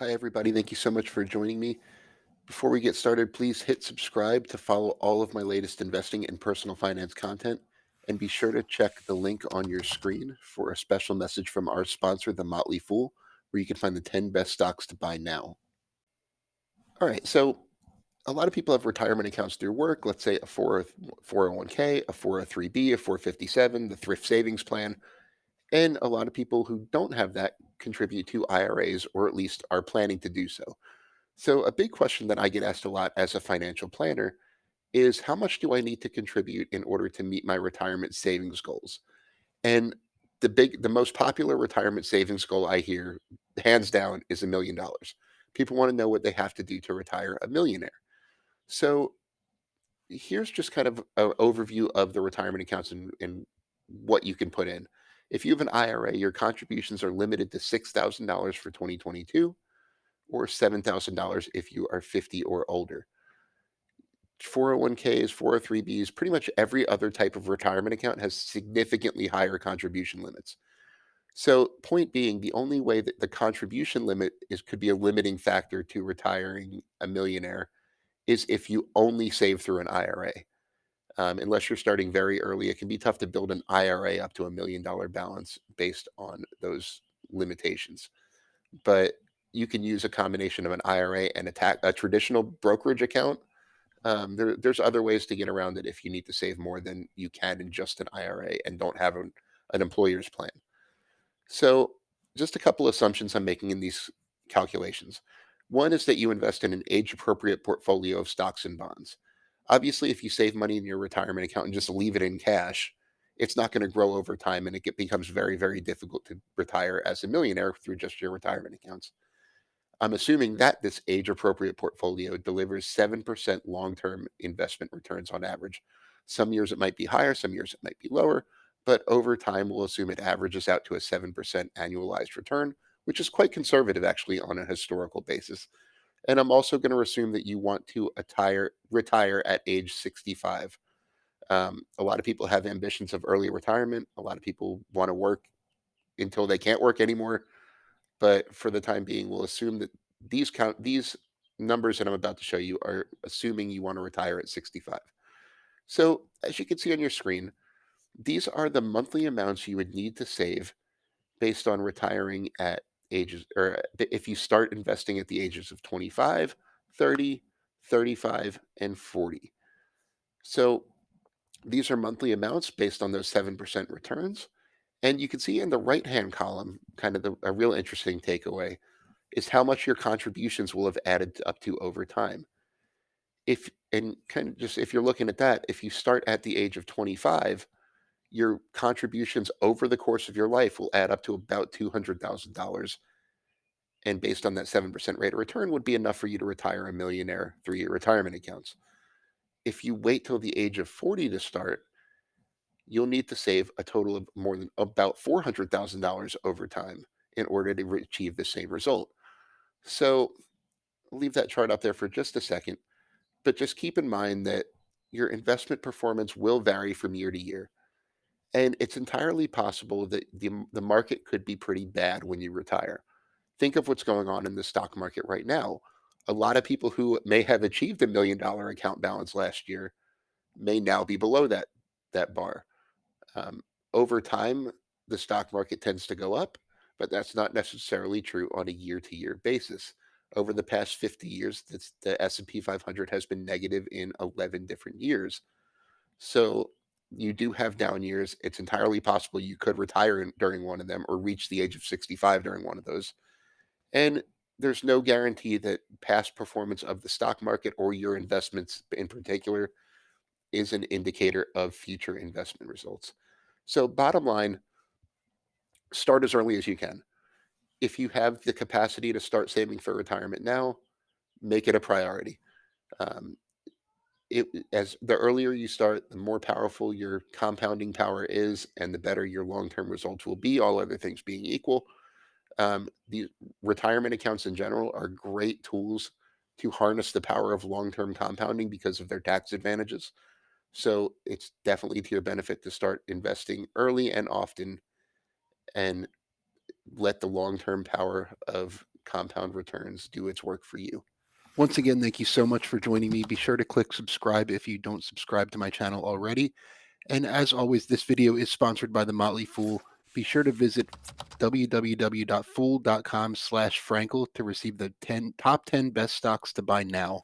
Hi, everybody. Thank you so much for joining me. Before we get started, please hit subscribe to follow all of my latest investing and personal finance content. And be sure to check the link on your screen for a special message from our sponsor, The Motley Fool, where you can find the 10 best stocks to buy now. All right. So, a lot of people have retirement accounts through work, let's say a 401k, a 403b, a 457, the thrift savings plan. And a lot of people who don't have that contribute to IRAs or at least are planning to do so. So, a big question that I get asked a lot as a financial planner is how much do I need to contribute in order to meet my retirement savings goals? And the most popular retirement savings goal I hear, hands down, is $1 million. People want to know what they have to do to retire a millionaire. So, here's just kind of an overview of the retirement accounts and what you can put in. If you have an IRA, your contributions are limited to $6,000 for 2022 or $7,000 if you are 50 or older. 401ks, 403bs, pretty much every other type of retirement account has significantly higher contribution limits. So, point being, the only way that the contribution limit is could be a limiting factor to retiring a millionaire is if you only save through an IRA. Unless you're starting very early, it can be tough to build an IRA up to $1 million balance based on those limitations. But you can use a combination of an IRA and a traditional brokerage account. There's other ways to get around it if you need to save more than you can in just an IRA and don't have an employer's plan. So, just a couple assumptions I'm making in these calculations. One is that you invest in an age appropriate portfolio of stocks and bonds. Obviously, if you save money in your retirement account and just leave it in cash, it's not going to grow over time and becomes very, very difficult to retire as a millionaire through just your retirement accounts. I'm assuming that this age appropriate portfolio delivers 7% long term investment returns on average. Some years it might be higher, some years it might be lower, but over time, we'll assume it averages out to a 7% annualized return, which is quite conservative actually on a historical basis. And I'm also going to assume that you want to retire at age 65. A lot of people have ambitions of early retirement. A lot of people want to work until they can't work anymore. But for the time being, we'll assume that these numbers that I'm about to show you are assuming you want to retire at 65. So, as you can see on your screen, these are the monthly amounts you would need to save based on retiring at ages, or if you start investing at the ages of 25, 30, 35, and 40. So, these are monthly amounts based on those 7% returns. And you can see in the right hand column, kind of a real interesting takeaway is how much your contributions will have added up to over time. If and kind of just if you're looking at that, if you start at the age of 25, your contributions over the course of your life will add up to about $200,000. And based on that 7% rate of return, would be enough for you to retire a millionaire through your retirement accounts. If you wait till the age of 40 to start, you'll need to save a total of more than about $400,000 over time in order to achieve the same result. So, leave that chart up there for just a second. But just keep in mind that your investment performance will vary from year to year. And it's entirely possible that the market could be pretty bad when you retire. Think of what's going on in the stock market right now. A lot of people who may have achieved $1 million account balance last year may now be below that bar. Um, Over time, the stock market tends to go up, but that's not necessarily true on a year-to-year basis. Over the past 50 years, the S&P 500 has been negative in 11 different years. So you do have down years. It's entirely possible you could retire during one of them or reach the age of 65 during one of those. And there's no guarantee that past performance of the stock market or your investments in particular is an indicator of future investment results. So, bottom line, start as early as you can. If you have the capacity to start saving for retirement now, make it a priority. Um, as the earlier you start, the more powerful your compounding power is, and the better your long-term results will be. All other things being equal, these retirement accounts in general are great tools to harness the power of long-term compounding because of their tax advantages. So it's definitely to your benefit to start investing early and often, and let the long-term power of compound returns do its work for you. Once again, thank you so much for joining me. Be sure to click subscribe if you don't subscribe to my channel already. And as always, this video is sponsored by The Motley Fool. Be sure to visit www.fool.com/Frankel to receive the top 10 best stocks to buy now.